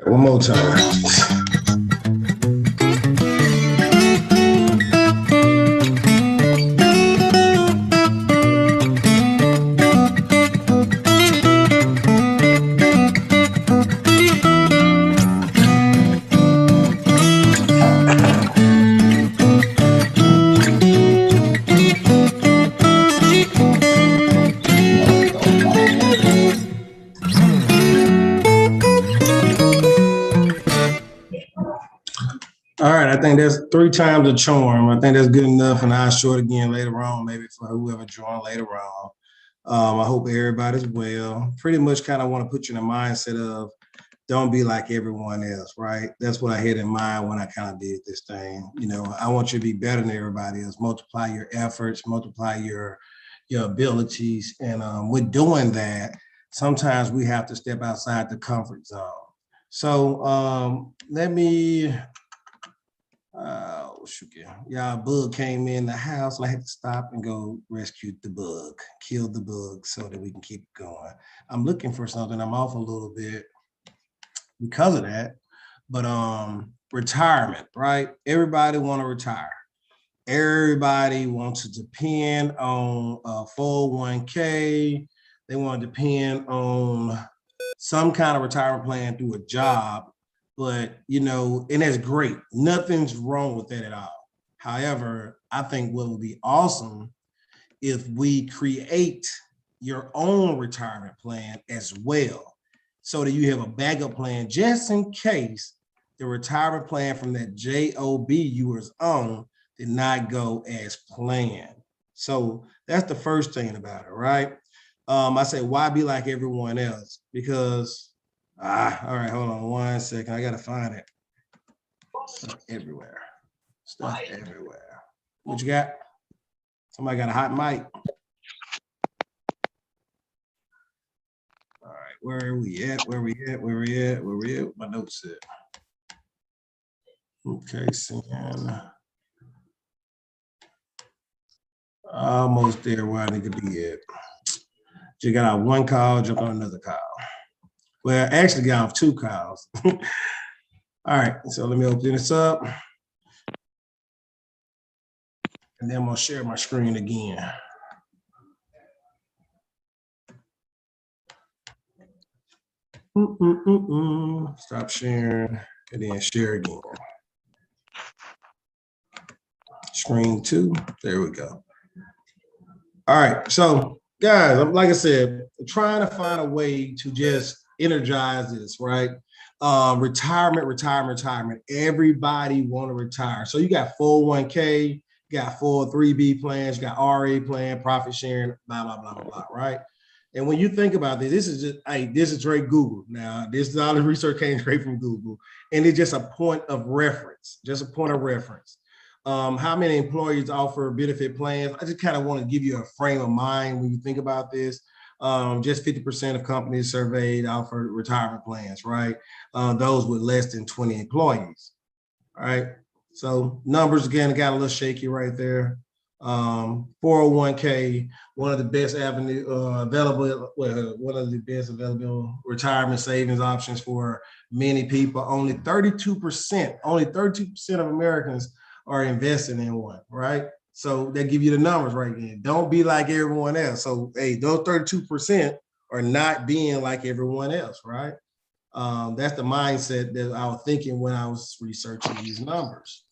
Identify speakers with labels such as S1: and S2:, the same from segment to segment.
S1: One more time. All right, I think that's 3 times a charm. I think that's good enough, and I'll show it again later on, maybe for whoever joined later on. I hope everybody's well. Pretty much kind of want to put you in the mindset of don't be like everyone else, right? That's what I had in mind when I kind of did this thing. You know, I want you to be better than everybody else. Multiply your efforts, multiply your abilities, and with doing that, sometimes we have to step outside the comfort zone. So let me. Shoot, yeah, a bug came in the house, and I had to stop and go rescue the bug, kill the bug, so that we can keep going. I'm looking for something. I'm off a little bit because of that, but retirement, right? Everybody want to retire. Everybody wants to depend on a 401k. They want to depend on some kind of retirement plan through a job. But, you know, and that's great. Nothing's wrong with that at all. However, I think what would be awesome if we create your own retirement plan as well, so that you have a backup plan just in case the retirement plan from that job you was on did not go as planned. So that's the first thing about it, right? I say, why be like everyone else? Because all right, hold on 1 second. I gotta find it. Stuff everywhere. Stuff everywhere. What you got? Somebody got a hot mic. All right, where are we at? Where we at? Where we at? Where we at? My notes at. Okay, seeing. Almost there where I need to be at. You got out 1 call, jump on another call. Well, I actually got off 2 calls. All right, so let me open this up. And then I'm gonna share my screen again. Stop sharing and then share again. Screen 2, there we go. All right, so guys, like I said, I'm trying to find a way to just energize this, right? Retirement. Everybody want to retire. So you got 401k, you got 403b plans, you got RA plan, profit sharing, blah, blah, blah, blah, right? And when you think about this, this is just, hey, this is straight Google. Now, this is all the research came straight from Google, and it's just a point of reference, How many employers offer benefit plans? I just kind of want to give you a frame of mind when you think about this. Just 50% of companies surveyed offer retirement plans, right? Those with less than 20 employees, right? So numbers, again, got a little shaky right there. 401k, one of the best available retirement savings options for many people. Only 32% of Americans are investing in one, right? So they give you the numbers right then. Don't be like everyone else. So, hey, those 32% are not being like everyone else, right? That's the mindset that I was thinking when I was researching these numbers.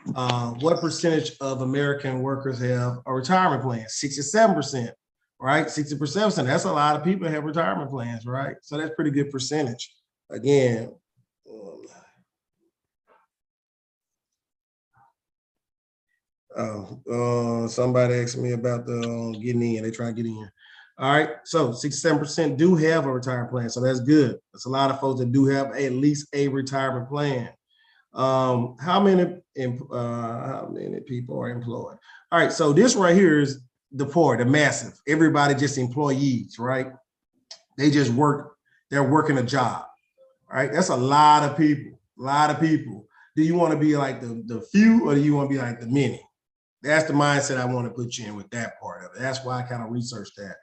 S1: What percentage of American workers have a retirement plan? 67%, right? 60%. That's a lot of people that have retirement plans, right? So that's pretty good percentage. Again, somebody asked me about the getting in. They try to get in. All right, so 67% do have a retirement plan, so that's good. That's a lot of folks that do have at least a retirement plan. How many people are employed? All right, so this right here is the poor, the massive. Everybody just employees, right? They just work. They're working a job, right? That's a lot of people. Do you want to be like the few, or do you want to be like the many? That's the mindset I want to put you in with that part of it. That's why I kind of researched that.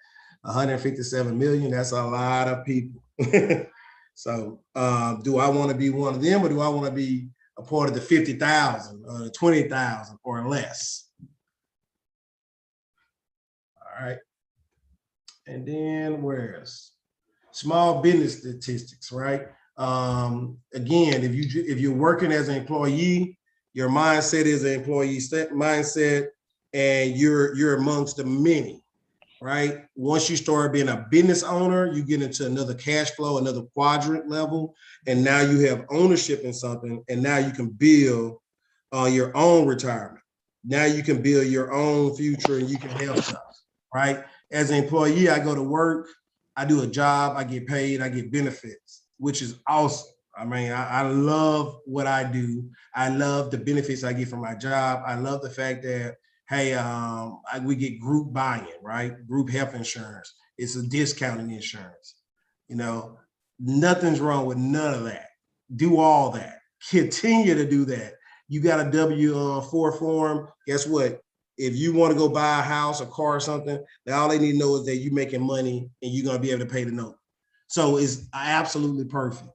S1: 157 million, that's a lot of people. So do I want to be one of them, or do I want to be a part of the 50,000 or the 20,000 or less? All right. And then where's small business statistics, right? Again, if you're working as an employee, your mindset is an employee mindset, and you're amongst the many, right? Once you start being a business owner, you get into another cash flow, another quadrant level, and now you have ownership in something, and now you can build your own retirement. Now you can build your own future, and you can help stuff, right? As an employee, I go to work, I do a job, I get paid, I get benefits, which is awesome. I mean, I love what I do. I love the benefits I get from my job. I love the fact that, hey, we get group buy-in, right? Group health insurance. It's a discounted insurance. You know, nothing's wrong with none of that. Do all that. Continue to do that. You got a W-4 form. Guess what? If you want to go buy a house, a car, or something, all they need to know is that you're making money and you're going to be able to pay the note. So it's absolutely perfect,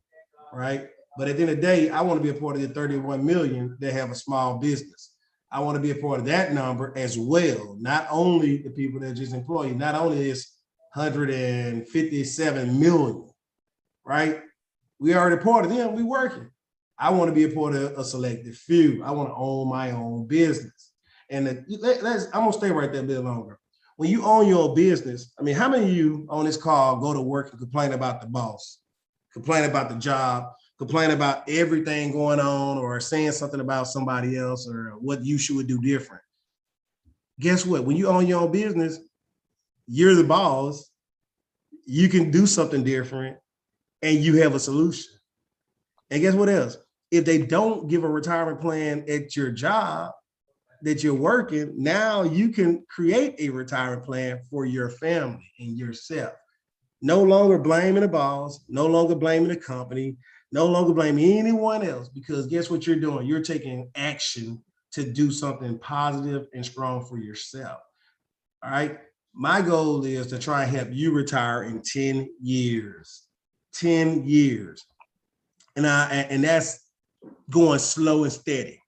S1: right? But at the end of the day, I want to be a part of the 31 million that have a small business. I want to be a part of that number as well. Not only the people that are just employees, not only is 157 million, right? We already part of them, we working. I want to be a part of a selected few. I want to own my own business. And I'm gonna stay right there a bit longer. When you own your business, I mean, how many of you on this call go to work and complain about the boss, complain about the job, complain about everything going on, or saying something about somebody else or what you should do different? Guess what? When you own your own business, you're the boss. You can do something different, and you have a solution. And guess what else? If they don't give a retirement plan at your job that you're working, now you can create a retirement plan for your family and yourself. No longer blaming the boss, no longer blaming the company, no longer blaming anyone else, because guess what you're doing? You're taking action to do something positive and strong for yourself. All right. My goal is to try and help you retire in 10 years. 10 years. And that's going slow and steady.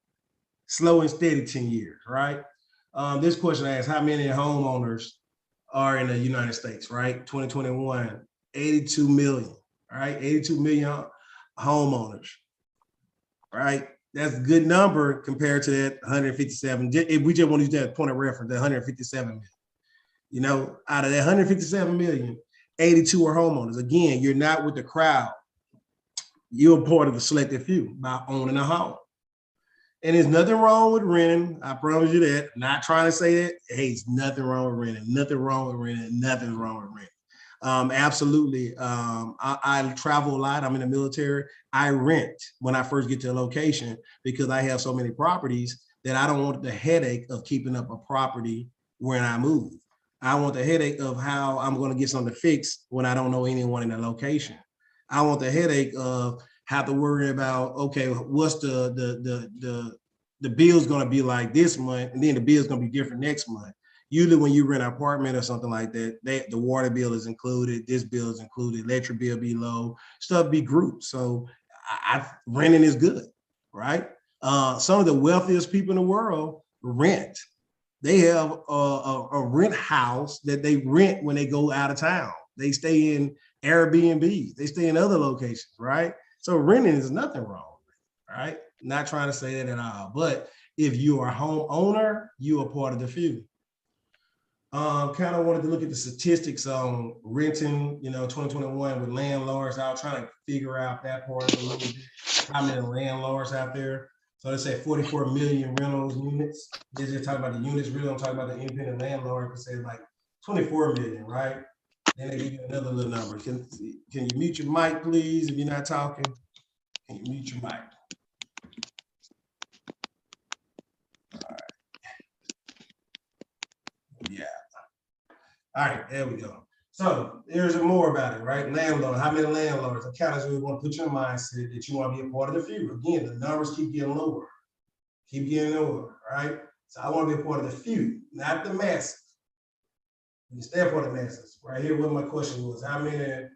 S1: Slow and steady 10 years, right? This question asks, how many homeowners are in the United States, right? 2021, 82 million, right? 82 million homeowners, right? That's a good number compared to that 157. If we just want to use that point of reference, that 157 million. You know, out of that 157 million, 82 are homeowners. Again, you're not with the crowd. You're part of the selected few by owning a home. And there's nothing wrong with renting. I promise you that. Not trying to say that. Hey, it's nothing wrong with renting. Nothing wrong with renting. Nothing's wrong with renting. Absolutely. I travel a lot. I'm in the military. I rent when I first get to a location because I have so many properties that I don't want the headache of keeping up a property when I move. I want the headache of how I'm going to get something fixed when I don't know anyone in the location. I want the headache of have to worry about, okay, what's the bill's going to be like this month, and then the bill's going to be different next month. Usually when you rent an apartment or something like that, the water bill is included, this bill is included, electric bill be low, stuff be grouped. So renting is good, right? Some of the wealthiest people in the world rent. They have a rent house that they rent when they go out of town. They stay in Airbnb. They stay in other locations, right? So renting is nothing wrong, right? Not trying to say that at all. But if you are a homeowner, you are part of the few. Kind of wanted to look at the statistics on renting, 2021 with landlords. I was trying to figure out that part a little bit. How many landlords out there? So they say 44 million rentals units. They're just talking about the units, really don't talk about the independent landlord, but say like 24 million, right? Then they give you another little number. Can you mute your mic, please, if you're not talking? Can you mute your mic? All right. Yeah. All right, there we go. So there's more about it, right? Landlord, how many landlords? Accountants, we want to put your mindset that you want to be a part of the few. Again, the numbers keep getting lower. Keep getting lower, right? So I want to be a part of the few, not the masses. You stay a part of the masses. Right here, what my question was, how many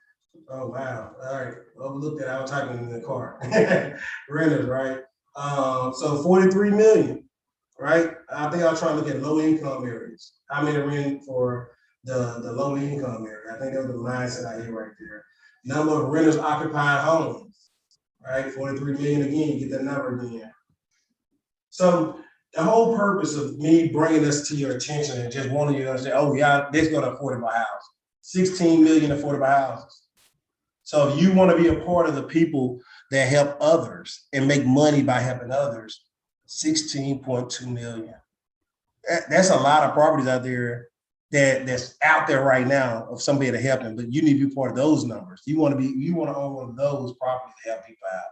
S1: Oh, wow. All right. Overlooked that. I was typing in the car. Renters, right? So 43 million, right? I think I'll try to look at low income areas. How many rent for the low income area? I think that was the mindset I hear right there. Number of renters occupied homes, right? 43 million again, you get that number again. So the whole purpose of me bringing this to your attention and just wanting you to understand, oh yeah, there's going to affordable house, 16 million affordable houses. So if you want to be a part of the people that help others and make money by helping others, 16.2 million. That's a lot of properties out there that's out there right now of somebody to help them, but you need to be part of those numbers. You want to own one of those properties to help people out.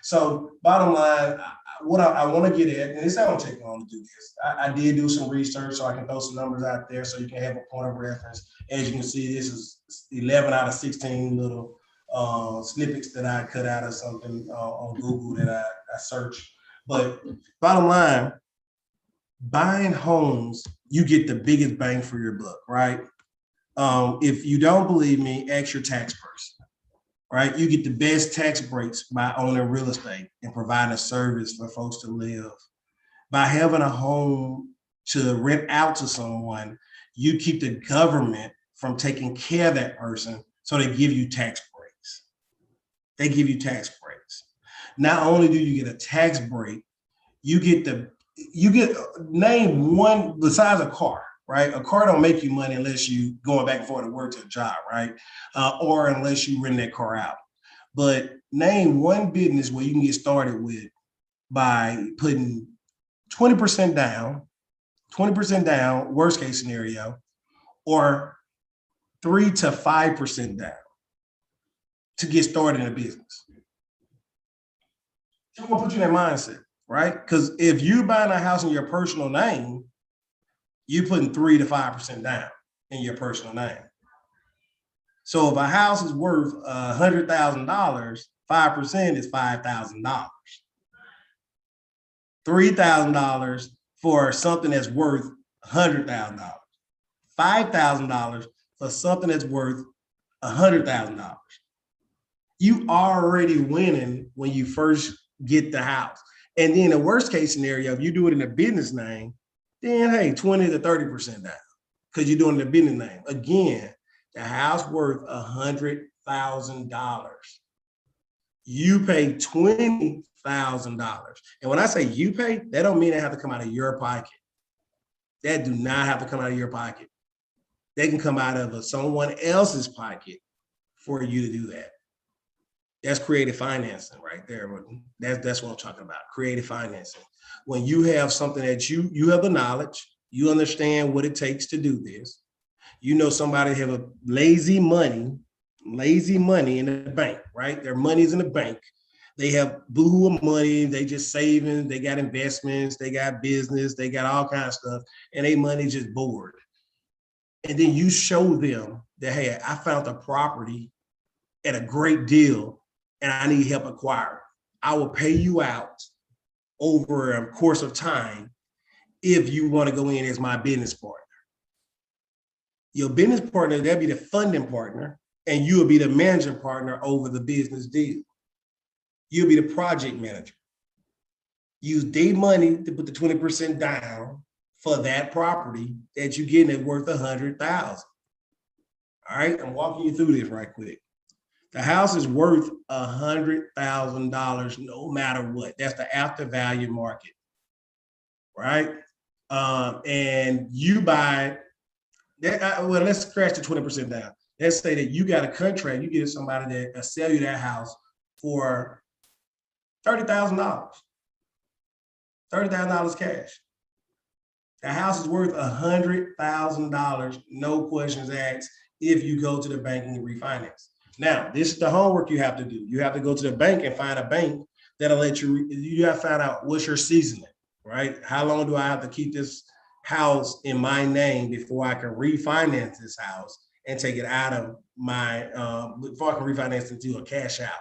S1: So bottom line, what I want to get at, and it's not gonna take long to do this. I did do some research so I can throw some numbers out there so you can have a point of reference. As you can see, this is 11 out of 16 little snippets that I cut out of something on Google that I searched. But bottom line, buying homes, you get the biggest bang for your buck, right? If you don't believe me, ask your tax person, right? You get the best tax breaks by owning real estate and providing a service for folks to live. By having a home to rent out to someone, you keep the government from taking care of that person, so they give you tax breaks. They give you tax breaks. Not only do you get a tax break, you get name one besides a car, right? A car don't make you money unless you going back and forth to work to a job, right? Or unless you rent that car out. But name one business where you can get started with by putting 20% down, 20% down, worst case scenario, or 3 to 5% down to get started in a business. I'm gonna put you in that mindset, right? Because if you buying a house in your personal name, you putting 3 to 5% down in your personal name. So if a house is worth $100,000, 5% is $5,000. $3,000 for something that's worth $100,000. $5,000 for something that's worth $100,000. You already winning when you first get the house. And then the worst case scenario, if you do it in a business name, then hey, 20 to 30% down because you're doing it in a business name. Again, the house worth $100,000. You pay $20,000. And when I say you pay, that don't mean they have to come out of your pocket. That do not have to come out of your pocket. They can come out of someone else's pocket for you to do that. That's creative financing right there. That's what I'm talking about, creative financing. When you have something that you have the knowledge, you understand what it takes to do this. You know somebody have a lazy money in the bank, right? Their money's in the bank. They have boohoo money, they just saving, they got investments, they got business, they got all kinds of stuff, and they money just bored. And then you show them that, hey, I found a property at a great deal and I need help acquire it. I will pay you out over a course of time if you want to go in as my business partner. Your business partner, they'll be the funding partner, and you'll be the managing partner over the business deal. You'll be the project manager. Use their money to put the 20% down for that property that you're getting at worth $100,000. All right, I'm walking you through this right quick. The house is worth $100,000 no matter what. That's the after value market, right? And you buy that. Well, let's scratch the 20% down. Let's say that you got a contract. You get somebody that sell you that house for $30,000. $30,000 cash. The house is worth $100,000, no questions asked, if you go to the bank and refinance. Now, this is the homework you have to do. You have to go to the bank and find a bank that'll let you have to find out what's your seasoning, right? How long do I have to keep this house in my name before I can refinance this house and take it out of my, before I can refinance it to a cash out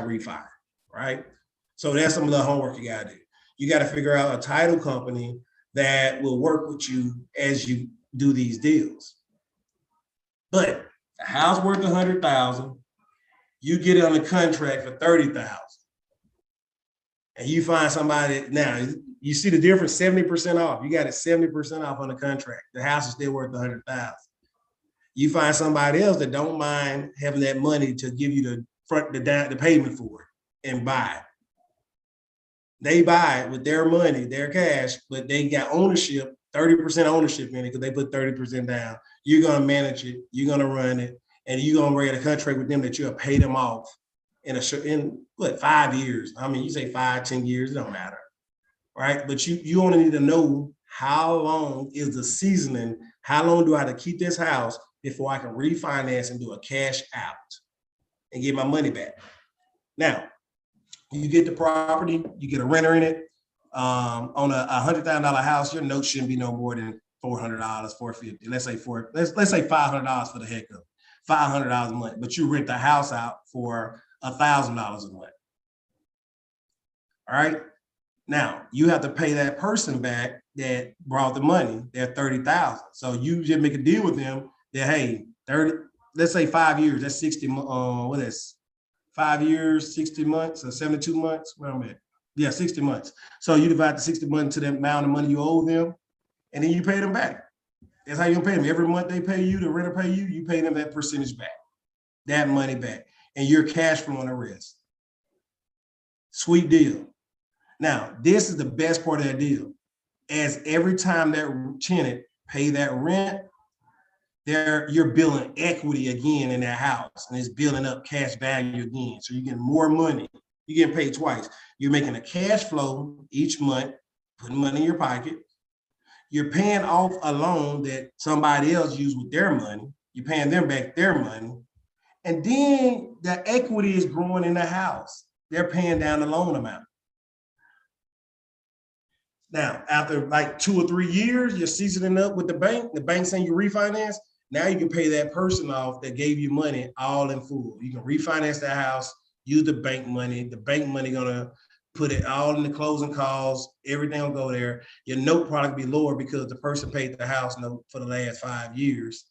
S1: refi, right? So that's some of the homework you gotta do. You gotta figure out a title company that will work with you as you do these deals. But The house worth 100,000. You get it on the contract for 30,000. And you find somebody now, you see the difference, 70% off. You got it 70% off on the contract. The house is still worth 100,000. You find somebody else that don't mind having that money to give you the payment for it and buy it. They buy it with their money, their cash, but they got ownership, 30% ownership in it because they put 30% down. You're gonna manage it, you're gonna run it, and you're gonna write a contract with them that you'll pay them off in what, 5 years. I mean, you say 5, 10 years, it don't matter, right? But you only need to know how long is the seasoning, how long do I have to keep this house before I can refinance and do a cash out and get my money back. Now, you get the property, you get a renter in it. On a $100,000 house, your note shouldn't be no more than $400, $450. Let's say $500 for the heck of it, $500 a month. But you rent the house out for $1,000 a month. All right. Now you have to pay that person back that brought the money, that 30,000. So you just make a deal with them that, hey, 30, let's say 5 years, that's 60. What is 5 years, 60 months, or 72 months? Where am I at? Yeah, 60 months. So you divide the 60 months to the amount of money you owe them, and then you pay them back. That's how you pay them. Every month they pay you, the renter pay you, you pay them that percentage back, that money back, and you're cash flowing the rest. Sweet deal. Now, this is the best part of that deal. As every time that tenant pay that rent, you're building equity again in that house, and it's building up cash value again. So you're getting more money. You're getting paid twice. You're making a cash flow each month, putting money in your pocket. You're paying off a loan that somebody else used with their money. You're paying them back their money. And then the equity is growing in the house. They're paying down the loan amount. Now, after like 2 or 3 years, you're seasoning up with the bank saying you refinance. Now you can pay that person off that gave you money all in full. You can refinance that house, use the bank money. The bank money gonna put it all in the closing costs. Everything will go there. Your note probably be lower because the person paid the house note for the last 5 years,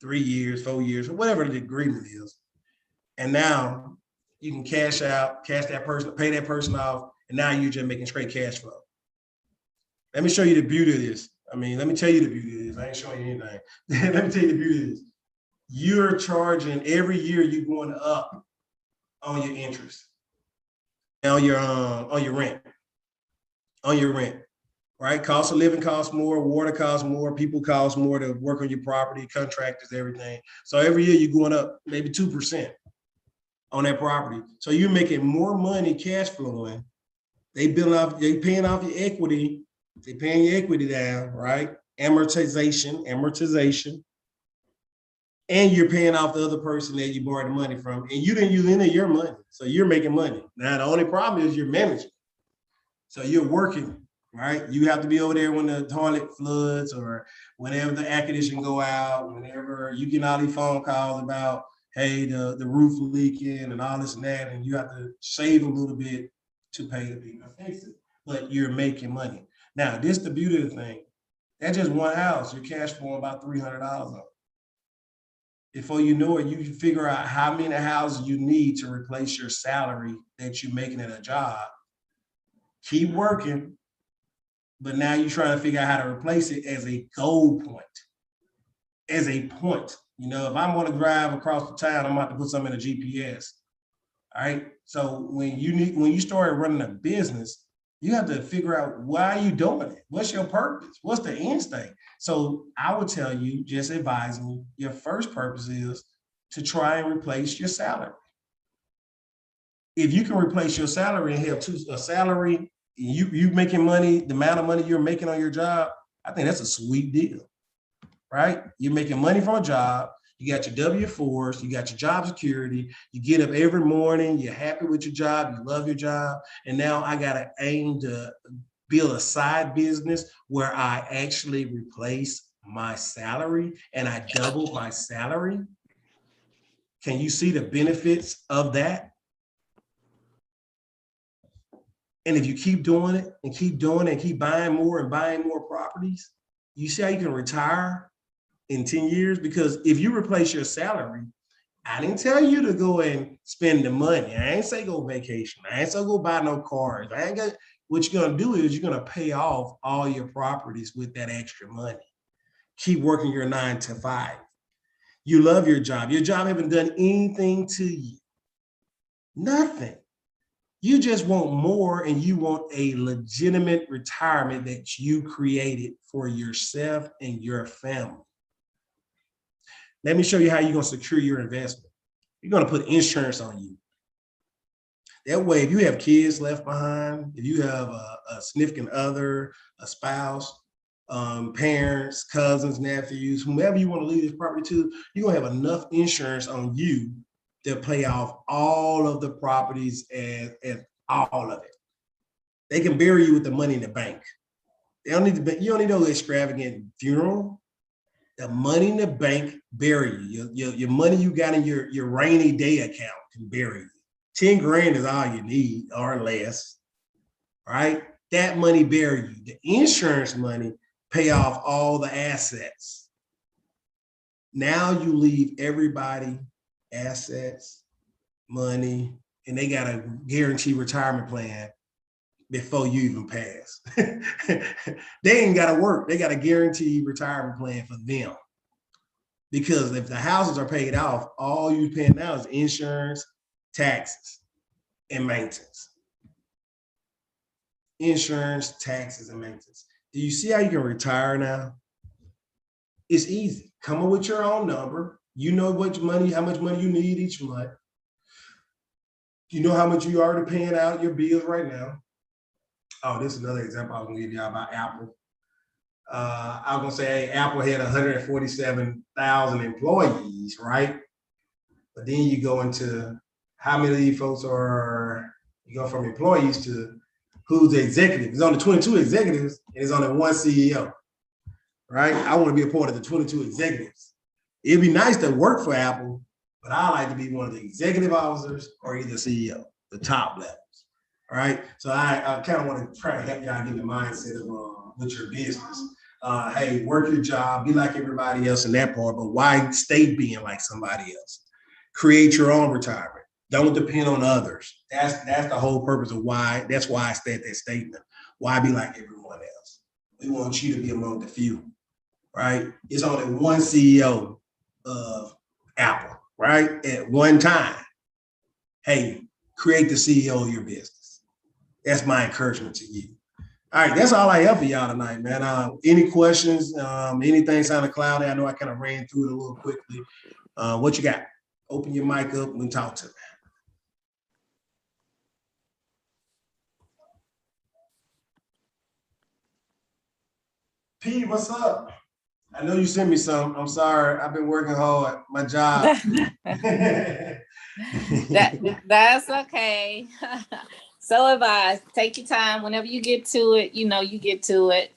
S1: 3 years, 4 years, or whatever the agreement is. And now you can cash out, cash that person, pay that person off, and now you're just making straight cash flow. Let me show you the beauty of this. I mean, let me tell you the beauty of this. I ain't showing you anything. Let me tell you the beauty of this. You're charging every year, you're going up on your interest, on your rent, right? Cost of living costs more, water costs more, people cost more to work on your property, contractors, everything. So every year you're going up maybe 2% on that property. So you're making more money cash flowing. They paying off your equity. They paying your equity down, right? Amortization. And you're paying off the other person that you borrowed the money from, and you didn't use any of your money. So you're making money. Now, the only problem is you're managing. So you're working, right? You have to be over there when the toilet floods or whenever the air conditioning go out, whenever you get all these phone calls about, hey, the roof leaking and all this and that, and you have to save a little bit to pay the people to fix it, but you're making money. Now, this is the beauty of the thing. That's just one house. You're cash flowing about $300 on it. Before you know it, you figure out how many houses you need to replace your salary that you're making at a job. Keep working, but now you're trying to figure out how to replace it as a goal point. As a point. You know, if I want to drive across the town, I'm about to put something in a GPS. All right. So when you start running a business, you have to figure out why are you doing it? What's your purpose? What's the end state? So I would tell you, just advising you, your first purpose is to try and replace your salary. If you can replace your salary and have a salary, you making money, the amount of money you're making on your job, I think that's a sweet deal, right? You're making money from a job. You got your W-4s, you got your job security, you get up every morning, you're happy with your job, you love your job, and now I got to aim to build a side business where I actually replace my salary and I double my salary. Can you see the benefits of that? And if you keep doing it and keep doing it and keep buying more and buying more properties, you see how you can retire in 10 years? Because if you replace your salary, I didn't tell you to go and spend the money. I ain't say go vacation. I ain't say go buy no cars. I ain't got, what you're going to do is you're going to pay off all your properties with that extra money. Keep working your 9 to 5. You love your job. Your job haven't done anything to you. Nothing. You just want more, and you want a legitimate retirement that you created for yourself and your family. Let me show you how you're going to secure your investment. You're going to put insurance on you. That way, if you have kids left behind, if you have a significant other, a spouse, parents, cousins, nephews, whomever you want to leave this property to, you're going to have enough insurance on you to pay off all of the properties and all of it. They can bury you with the money in the bank. They don't need to. You don't need no extravagant funeral. The money in the bank bury you. Your money you got in your rainy day account can bury you. 10 grand is all you need or less, right? That money bury you. The insurance money pay off all the assets. Now you leave everybody assets, money, and they got a guaranteed retirement plan before you even pass. They ain't got to work. They got a guaranteed retirement plan for them. Because if the houses are paid off, all you're paying now is insurance, taxes, and maintenance. Insurance, taxes, and maintenance. Do you see how you can retire now? It's easy. Come up with your own number. You know how much money you need each month. You know how much you already paying out your bills right now. Oh, this is another example I was gonna give y'all about Apple. I was gonna say, hey, Apple had 147,000 employees, right? But then you go into how many of these folks are, you go from employees to who's the executive. There's only 22 executives and there's only one CEO, right? I want to be a part of the 22 executives. It'd be nice to work for Apple, but I like to be one of the executive officers or either CEO, the top levels. All right. So I kind of want to try to help y'all get the mindset of with your business. Hey, work your job, be like everybody else in that part, but why stay being like somebody else? Create your own retirement. Don't depend on others. That's the whole purpose of why. That's why I said that statement. Why be like everyone else? We want you to be among the few, right? It's only one CEO of Apple, right? At one time. Hey, create the CEO of your business. That's my encouragement to you. All right, that's all I have for y'all tonight, man. Any questions? Anything sounded cloudy? I know I kind of ran through it a little quickly. What you got? Open your mic up and talk to me. P, what's up? I know you sent me some. I'm sorry. I've been working hard. My job.
S2: That's okay. So advised. Take your time. Whenever you get to it, you get to it.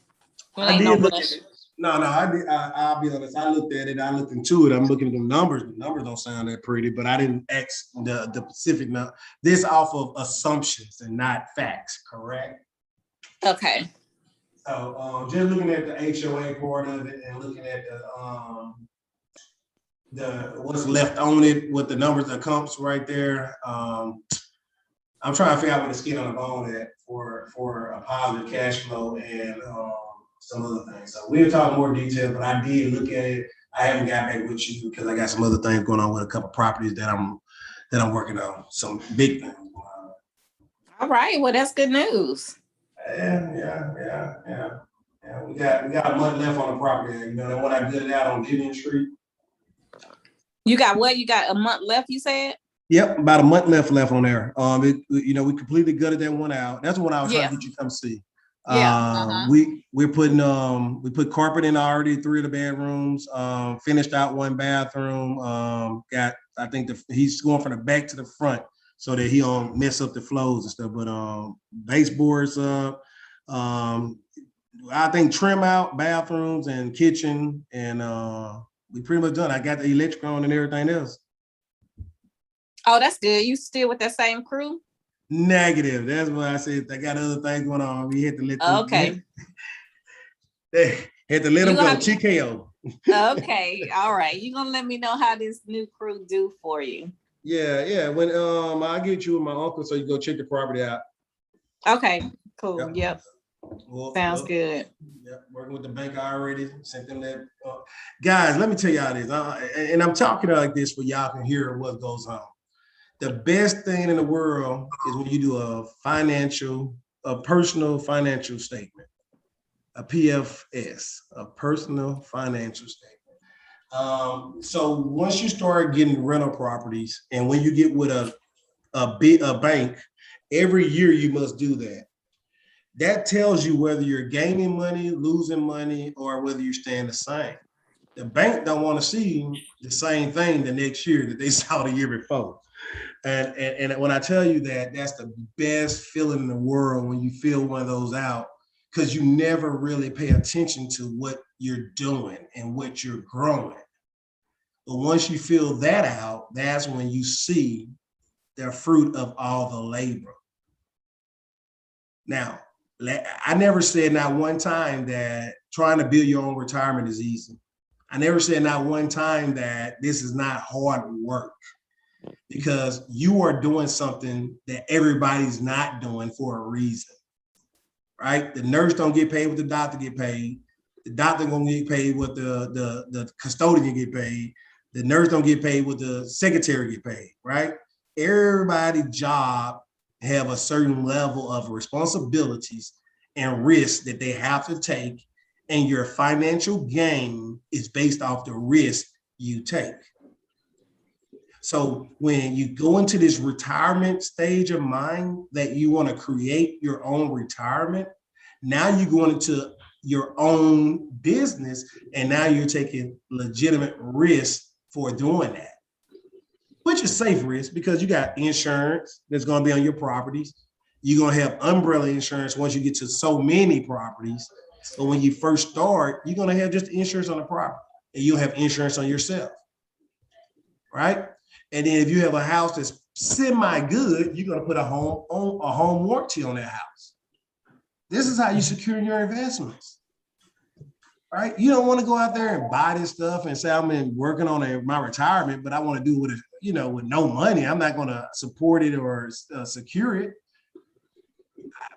S1: I did look at it. No, I did. I'll be honest. I looked at it. I looked into it. I'm looking at the numbers. The numbers don't sound that pretty, but I didn't ask the specific number. This off of assumptions and not facts, correct?
S2: Okay.
S1: So just looking at the HOA part of it and looking at the what's left on it with the numbers that comes right there. I'm trying to figure out what to skin on the bone at for a positive cash flow and some other things. So we'll talk more detail, but I did look at it. I haven't got back with you because I got some other things going on with a couple of properties that I'm working on. Some big things going on.
S2: All right. Well, that's good news.
S1: Yeah. We got a month left on the property. You know, that one I did it out on Vivian Street.
S2: You got what? You got a month left, you said?
S1: Yep, about a month left on there. We completely gutted that one out. That's the one I was trying to get you to come see.
S2: Yeah.
S1: We put carpet in already 3 of the bedrooms. Finished out 1 bathroom. I think he's going from the back to the front so that he don't mess up the flows and stuff. But baseboards up. I think trim out bathrooms and kitchen, and we pretty much done. I got the electric on and everything else.
S2: Oh, that's good. You still with that same crew?
S1: Negative. That's what I said. I got other things going on. We had to let them.
S2: Okay.
S1: They had to let them go. TKO.
S2: Okay, all right. You're gonna let me know how this new crew do for you.
S1: Yeah. When I'll get you with my uncle so you go check the property out.
S2: Okay, cool. Yep.
S1: Well,
S2: Sounds
S1: well,
S2: good.
S1: yeah, working with the bank already. Sent them that. Guys, let me tell y'all this, and I'm talking like this for y'all can hear what goes on. The best thing in the world is when you do a personal financial statement, a PFS, a personal financial statement. So once you start getting rental properties, and when you get with a bank, every year you must do that. That tells you whether you're gaining money, losing money, or whether you're staying the same. The bank don't want to see the same thing the next year that they saw the year before. And when I tell you that, that's the best feeling in the world when you feel one of those out, because you never really pay attention to what you're doing and what you're growing. But once you feel that out, that's when you see the fruit of all the labor. Now, I never said not one time that trying to build your own retirement is easy. I never said not one time that this is not hard work, because you are doing something that everybody's not doing for a reason, right? The nurse don't get paid what the doctor get paid. The doctor gonna get paid what the custodian get paid. The nurse don't get paid what the secretary get paid, right? Everybody's job have a certain level of responsibilities and risks that they have to take, and your financial gain is based off the risk you take. So when you go into this retirement stage of mind that you want to create your own retirement, now you're going into your own business, and now you're taking legitimate risk for doing that, which is safe risk because you got insurance that's going to be on your properties. You're going to have umbrella insurance once you get to so many properties. But when you first start, you're going to have just insurance on the property, and you'll have insurance on yourself, right? And then if you have a house that's semi-good, you're going to put a home warranty on that house. This is how you secure your investments, right? You don't want to go out there and buy this stuff and say, I'm working on my retirement, but I want to do it with, with no money. I'm not going to support it or secure it.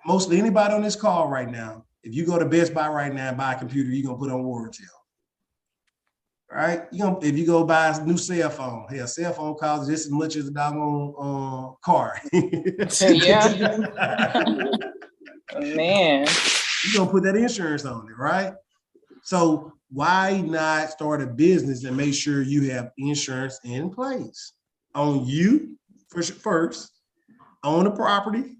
S1: Mostly anybody on this call right now, if you go to Best Buy right now and buy a computer, you're going to put on warranty on, right? If you go buy a new cell phone, a cell phone costs just as much as a doggone car.
S2: Yeah. Man.
S1: You're going to put that insurance on it, right? So why not start a business and make sure you have insurance in place on you first, on the property,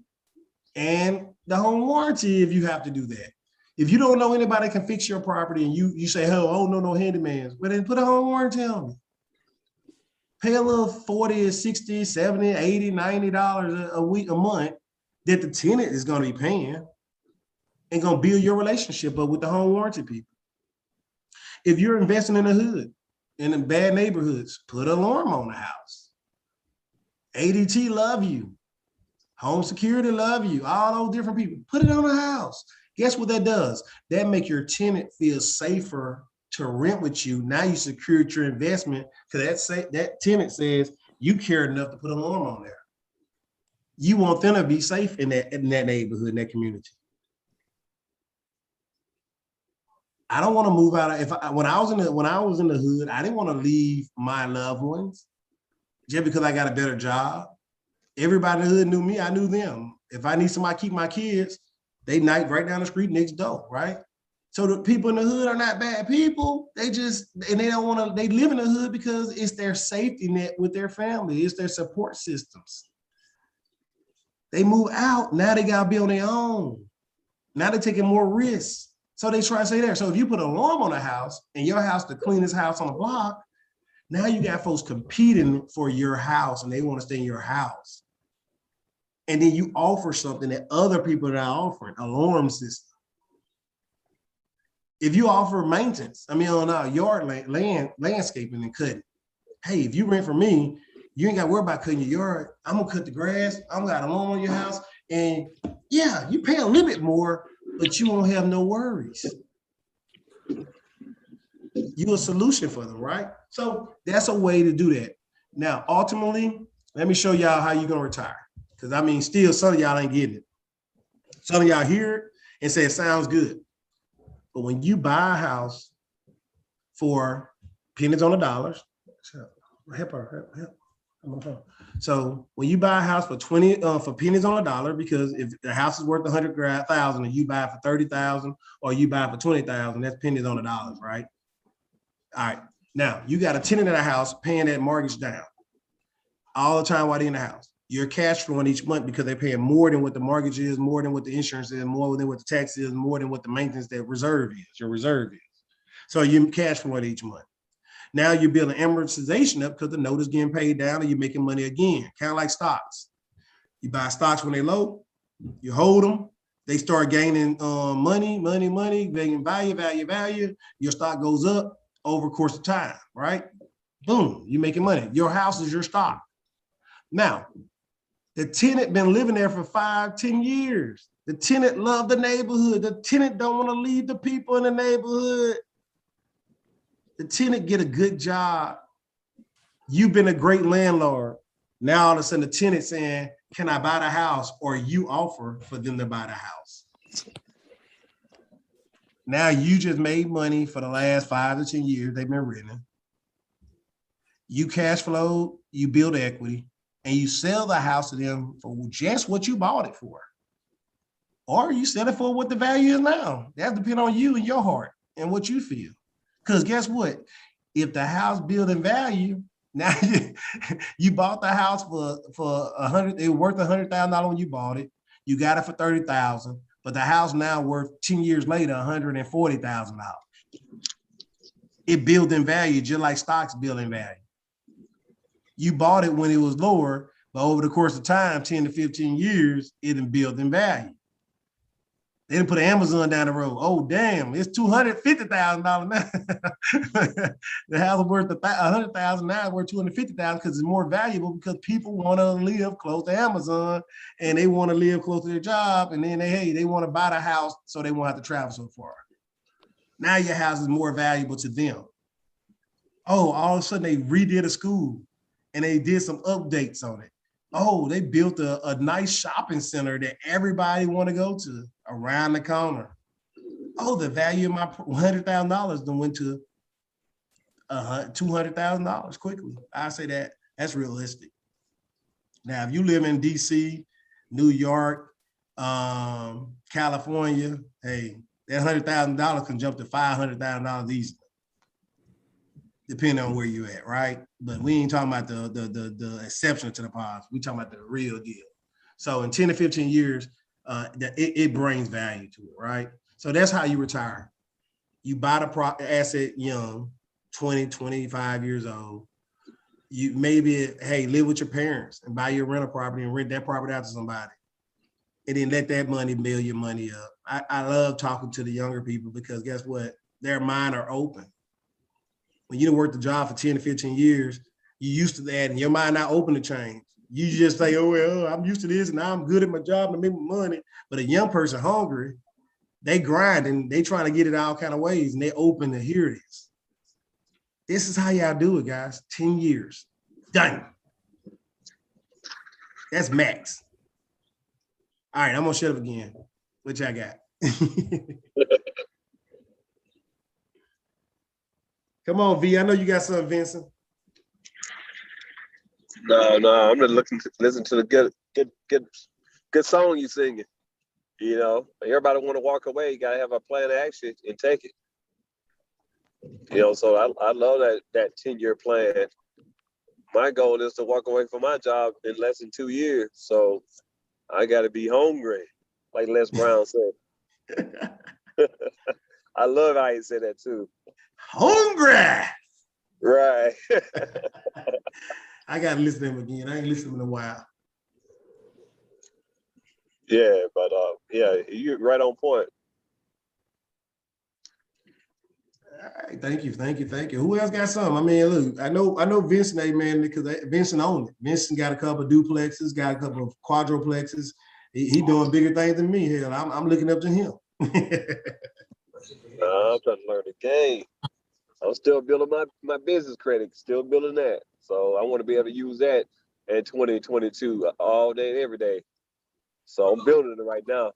S1: and the home warranty if you have to do that. If you don't know anybody can fix your property and you say, oh, no handymans, but then put a home warranty on it. Pay a little 40, 60, 70, 80, $90 a month that the tenant is going to be paying, and going to build your relationship up with the home warranty people. If you're investing in the hood, in the bad neighborhoods, put an alarm on the house. ADT love you. Home security love you. All those different people. Put it on the house. Guess what that does? That make your tenant feel safer to rent with you. Now you secured your investment because that tenant says you care enough to put an alarm on there. You want them to be safe in that neighborhood, in that community. I don't want to move out. When I was in the hood, I didn't want to leave my loved ones just because I got a better job. Everybody in the hood knew me. I knew them. If I need somebody to keep my kids, they night right down the street next door, right? So the people in the hood are not bad people. They don't want to. They live in the hood because it's their safety net with their family. It's their support systems. They move out now. They gotta be on their own. Now they're taking more risks. So they try to stay there. So if you put an alarm on a house and your house the cleanest house on the block, now you got folks competing for your house and they want to stay in your house. And then you offer something that other people are not offering, alarm system. If you offer maintenance, on our yard landscaping and cutting, hey, if you rent from me, you ain't got to worry about cutting your yard. I'm going to cut the grass. I'm going to have an alarm on your house. And yeah, you pay a little bit more, but you won't have no worries. you a solution for them, right? So that's a way to do that. Now, ultimately, let me show y'all how you're gonna retire. Because I mean, still some of y'all ain't getting it. Some of y'all hear it and say it sounds good. But when you buy a house for pennies on the dollars, help her, help. So when you buy a house for for pennies on a dollar, because if the house is worth 100,000 and you buy it for 30,000 or you buy it for 20,000, that's pennies on the dollars, right? All right. Now you got a tenant in the house paying that mortgage down all the time while they're in the house. You're cash flowing each month because they're paying more than what the mortgage is, more than what the insurance is, more than what the tax is, more than what the maintenance that reserve is, your reserve is. So you cash flowing each month. Now you're building amortization up because the note is getting paid down and you're making money again, kind of like stocks. You buy stocks when they're low, you hold them, they start gaining money, gaining value. Your stock goes up over the course of time, right? Boom, you're making money. Your house is your stock. Now, the tenant been living there for 5-10 years. The tenant loved the neighborhood. The tenant don't want to leave the people in the neighborhood. The tenant get a good job. You've been a great landlord. Now all of a sudden the tenant saying, can I buy the house? Or you offer for them to buy the house. Now you just made money for the last 5 to 10 years they've been renting. You cash flow, you build equity, and you sell the house to them for just what you bought it for. Or you sell it for what the value is now. That depends on you and your heart and what you feel. Because guess what? If the house building value, now you bought the house for 100, it was worth $100,000 when you bought it. You got it for 30,000, but the house now worth 10 years later, $140,000. It building value just like stocks building value. You bought it when it was lower, but over the course of time, 10 to 15 years, it didn't build in value. They didn't put Amazon down the road. Oh, damn, it's $250,000 now. The house is worth $100,000 now, it's worth $250,000 because it's more valuable because people want to live close to Amazon and they want to live close to their job. And then they want to buy the house so they won't have to travel so far. Now your house is more valuable to them. Oh, all of a sudden they redid a school and they did some updates on it. Oh, they built a nice shopping center that everybody want to go to around the corner. Oh, the value of my $100,000 then went to $200,000 quickly. I say that's realistic. Now, if you live in DC, New York, California, hey, that $100,000 can jump to $500,000 easily, depending on where you're at, right? But we ain't talking about the exception to the policy. We talking about the real deal. So in 10 to 15 years, it brings value to it, right? So that's how you retire. You buy the asset young, 20, 25 years old. You maybe, hey, live with your parents and buy your rental property and rent that property out to somebody. And then let that money build your money up. I love talking to the younger people because guess what? Their mind are open. When you don't work the job for 10 to 15 years, you used to that and your mind not open to change. You just say, oh, well, I'm used to this and now I'm good at my job and I make money. But a young person hungry, they grind and they trying to get it all kind of ways and they open to hear this. This is how y'all do it, guys. 10 years. Done. That's max. All right, I'm gonna shut up again. What y'all got? Come on, V. I know you got something, Vincent.
S3: No, I'm just listen to the good song you singing. You know, everybody want to walk away. You gotta have a plan of action and take it. You know, so I love that 10-year plan. My goal is to walk away from my job in less than 2 years. So I got to be hungry, like Les Brown said. I love how he said that too.
S1: Hungry.
S3: Right.
S1: I gotta listen to him again. I ain't listened to him in a while.
S3: Yeah, but yeah, you're right on point.
S1: All right, thank you. Who else got some? I mean, look, I know Vincent, hey, man, because Vincent owned it. Vincent got a couple of duplexes, got a couple of quadruplexes. He doing bigger things than me. Hell, I'm looking up to him.
S3: I'm trying to learn the game. I'm still building my business credit, still building that. So I want to be able to use that in 2022 all day, every day. So I'm building it right now.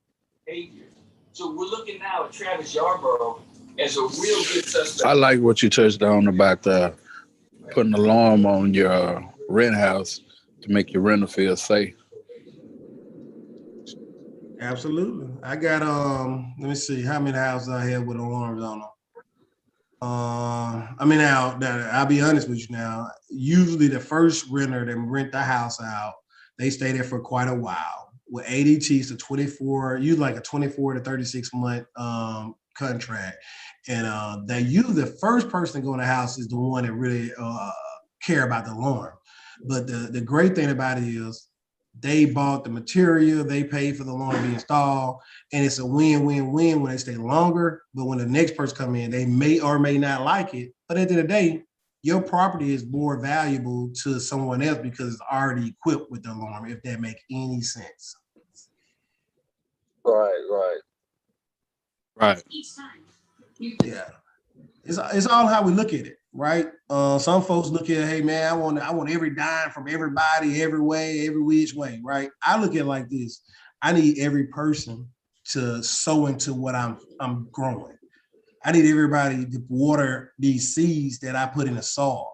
S4: So we're looking now at Travis Yarborough as a real good suspect.
S5: I like what you touched on about putting an alarm on your rent house to make your renter feel safe.
S1: Absolutely. I got let me see how many houses I have with alarms on them. I mean, now I'll be honest with you now. Usually the first renter that rent the house out, they stay there for quite a while. With ADTs to 24, usually like a 24 to 36 month contract. And they usually the first person to go in the house is the one that really care about the alarm. But the great thing about it is they bought the material, they paid for the alarm to be installed, and it's a win-win-win when they stay longer. But when the next person come in, they may or may not like it. But at the end of the day, your property is more valuable to someone else because it's already equipped with the alarm, if that makes any sense.
S3: Right.
S1: Yeah. It's all how we look at it, right? Some folks look at, hey man, I want every dime from everybody, every way, every which way, right? I look at it like this. I need every person to sow into what I'm growing. I need everybody to water these seeds that I put in the soil.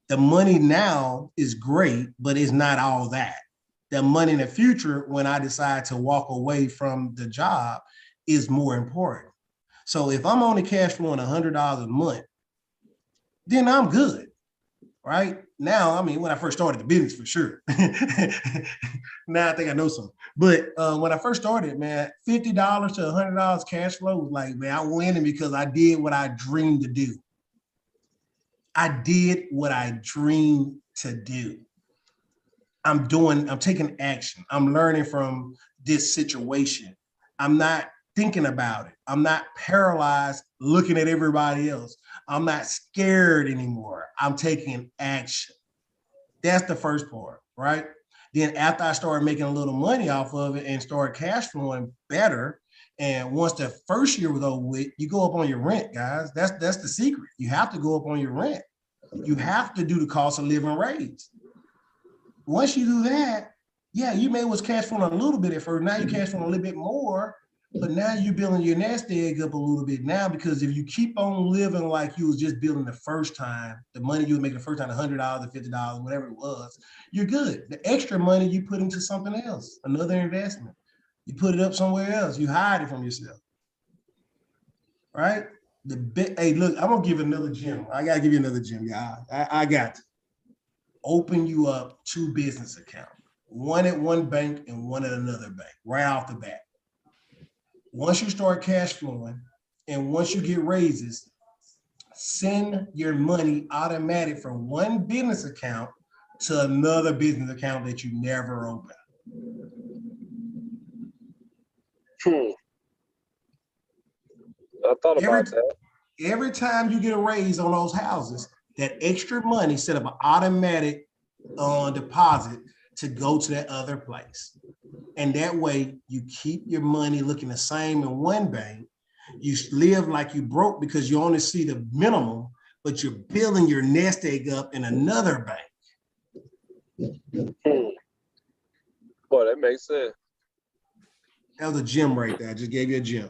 S1: The money now is great, but it's not all that. The money in the future, when I decide to walk away from the job, is more important. So if I'm only cash flowing $100 a month, then I'm good, right? Now, I mean, when I first started the business, for sure. Now I think I know something. But when I first started, man, $50 to $100 cash flow was like, man, I'm winning because I did what I dreamed to do. I did what I dreamed to do. I'm taking action. I'm learning from this situation. I'm not thinking about it. I'm not paralyzed looking at everybody else. I'm not scared anymore. I'm taking action. That's the first part, right? Then after I started making a little money off of it and started cash flowing better, and once the first year was over with, you go up on your rent, guys. That's the secret. You have to go up on your rent. You have to do the cost of living raise. Once you do that, yeah, you may was cash flowing a little bit at first. Now you cash flowing a little bit more. But now you're building your nest egg up a little bit now, because if you keep on living like you was just building the first time, the money you were making the first time, $100 or $50, whatever it was, you're good. The extra money you put into something else, another investment. You put it up somewhere else. You hide it from yourself, right? Hey, look, I'm gonna give another gem. I gotta give you another gem, y'all. I got to open you up 2 business accounts, one at one bank and one at another bank, right off the bat. Once you start cash flowing and once you get raises, send your money automatic from one business account to another business account that you never open.
S3: I thought about that.
S1: Every time you get a raise on those houses, that extra money set up an automatic deposit to go to that other place. And that way you keep your money looking the same in one bank. You live like you broke because you only see the minimum, but you're building your nest egg up in another bank.
S3: Boy, that makes sense.
S1: That was a gem right there. I just gave you a gem.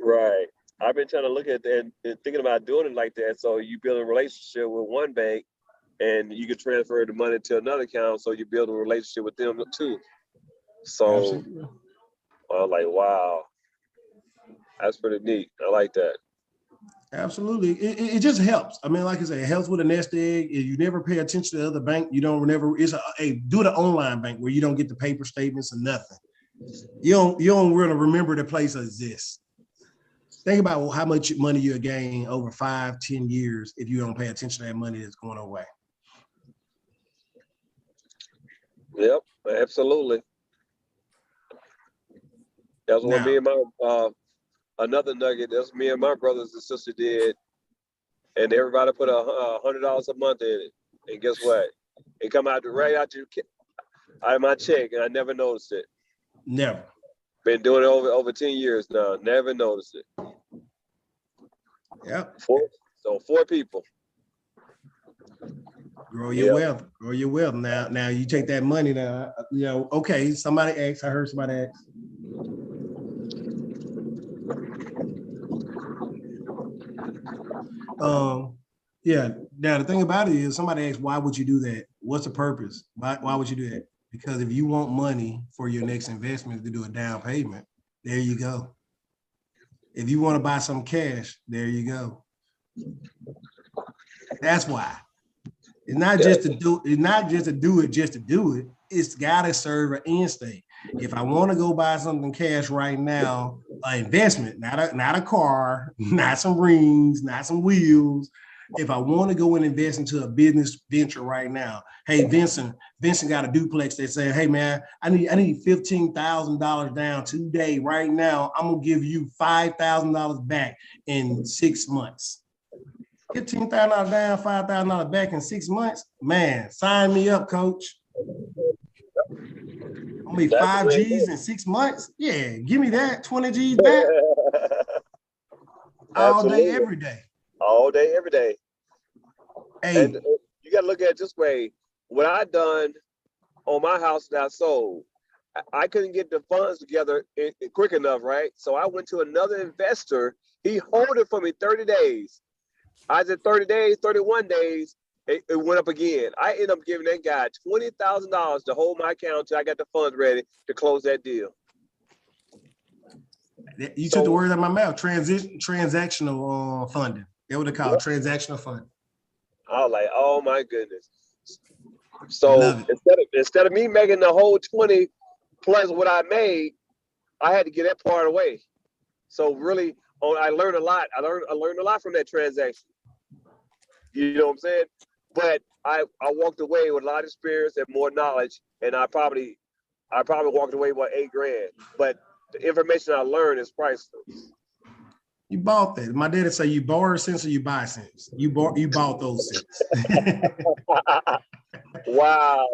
S3: Right. I've been trying to look at that and thinking about doing it like that. So you build a relationship with one bank and you can transfer the money to another account. So you build a relationship with them too. So absolutely. I was like, wow, that's pretty neat. I like that.
S1: Absolutely. It just helps. I mean, like I say, it helps with a nest egg. If you never pay attention to the other bank, you don't never, do the online bank where you don't get the paper statements or nothing. You don't really remember the place exists. Think about how much money you'll gain over 5-10 years if you don't pay attention to that money that's going away.
S3: Yep, absolutely. That's what me and my another nugget. That's me and my brothers and sisters did, and everybody put $100 a month in it. And guess what? It come out right out of my check, and I never noticed it.
S1: Never.
S3: Been doing it over 10 years now. Never noticed it.
S1: Yep.
S3: So 4 people.
S1: Grow your wealth. Grow your wealth. Now you take that money now. You know, okay. Somebody asked. I heard somebody ask. Yeah. Now the thing about it is, somebody asked, why would you do that? What's the purpose? Why would you do that? Because if you want money for your next investment to do a down payment, there you go. If you want to buy some cash, there you go. That's why. It's not just to do. It's not just to do it just to do it. It's got to serve an end state. If I want to go buy something cash right now, an investment, not a car, not some rings, not some wheels. If I want to go and invest into a business venture right now, hey, Vincent got a duplex. They say, hey man, I need $15,000 down today, right now. I'm gonna give you $5,000 back in 6 months. $15,000 down, $5,000 back in 6 months. Man, sign me up, coach. I'm gonna be 5 G's in 6 months. Yeah, give me that 20 G's back all day, every day.
S3: All day, every day.
S1: Hey,
S3: and you got to look at it this way. What I done on my house that I sold, I couldn't get the funds together quick enough, right? So I went to another investor. He held it for me 30 days. I did 30 days, 31 days. It went up again. I ended up giving that guy $20,000 to hold my account until I got the funds ready to close that deal.
S1: You took the word out of my mouth. Transactional funding. That's what they call it, transactional funding.
S3: I was like, oh my goodness. So instead of me making the whole 20 plus what I made, I had to get that part away. So really, I learned a lot. I learned a lot from that transaction. You know what I'm saying? But I walked away with a lot of experience and more knowledge, and I probably walked away with $8,000. But the information I learned is priceless.
S1: You bought that. My dad'd say, you borrow sense or you buy sense. You bought those sense.
S3: Wow.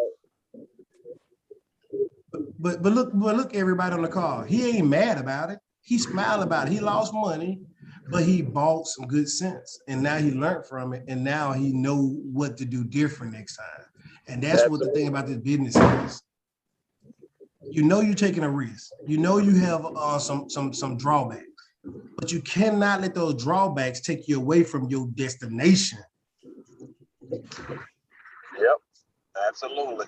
S1: But look, everybody on the call. He ain't mad about it. He smiled about it. He lost money, but he bought some good sense, and now he learned from it, and now he know what to do different next time. And that's what the thing about this business is. You know you're taking a risk. You know you have some drawbacks, but you cannot let those drawbacks take you away from your destination.
S3: Yep, absolutely.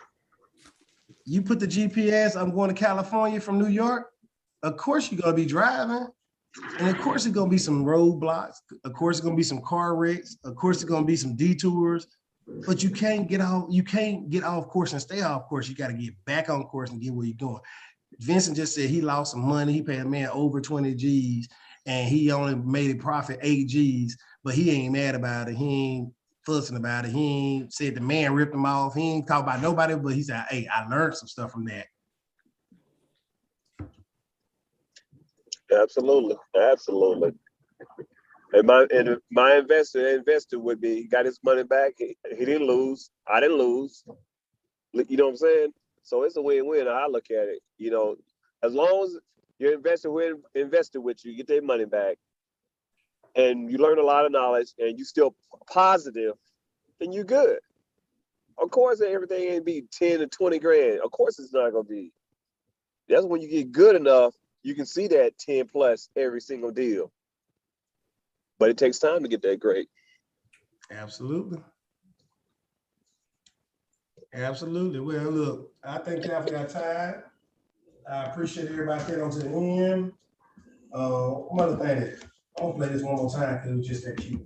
S1: You put the GPS, I'm going to California from New York. Of course you're gonna be driving. And of course, it's gonna be some roadblocks. Of course, it's gonna be some car wrecks. Of course, it's gonna be some detours. But you can't get off. You can't get off course and stay off course. You got to get back on course and get where you're going. Vincent just said he lost some money. He paid a man over 20 G's, and he only made a profit 8 G's. But he ain't mad about it. He ain't fussing about it. He ain't said the man ripped him off. He ain't talk about nobody. But he said, "Hey, I learned some stuff from that."
S3: Absolutely. And my investor invested with me. He got his money back. He didn't lose. I didn't lose. You know what I'm saying? So it's a win-win. I look at it. You know, as long as your investor who invested with you, get their money back, and you learn a lot of knowledge, and you still positive, then you're good. Of course, everything ain't be 10 to 20 grand. Of course, it's not gonna be. That's when you get good enough. You can see that 10 plus every single deal. But it takes time to get that great.
S1: Absolutely. Well, look, I thank y'all for your time. I appreciate everybody staying on to the end. One other thing, I'm gonna play this one more time because it was just that cute.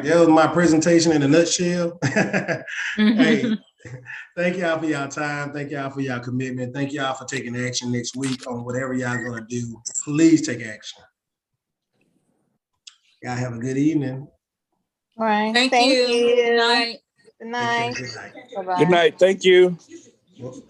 S1: That was my presentation in a nutshell. Hey, thank y'all for y'all time. Thank y'all for y'all commitment. Thank y'all for taking action next week on whatever y'all gonna do. Please take action. Y'all have a good evening.
S2: All right.
S6: Thank you. Good night.
S2: Good
S1: Take care.
S2: night.
S1: Good night.
S2: Bye-bye.
S5: Good night. Thank you.
S1: Well,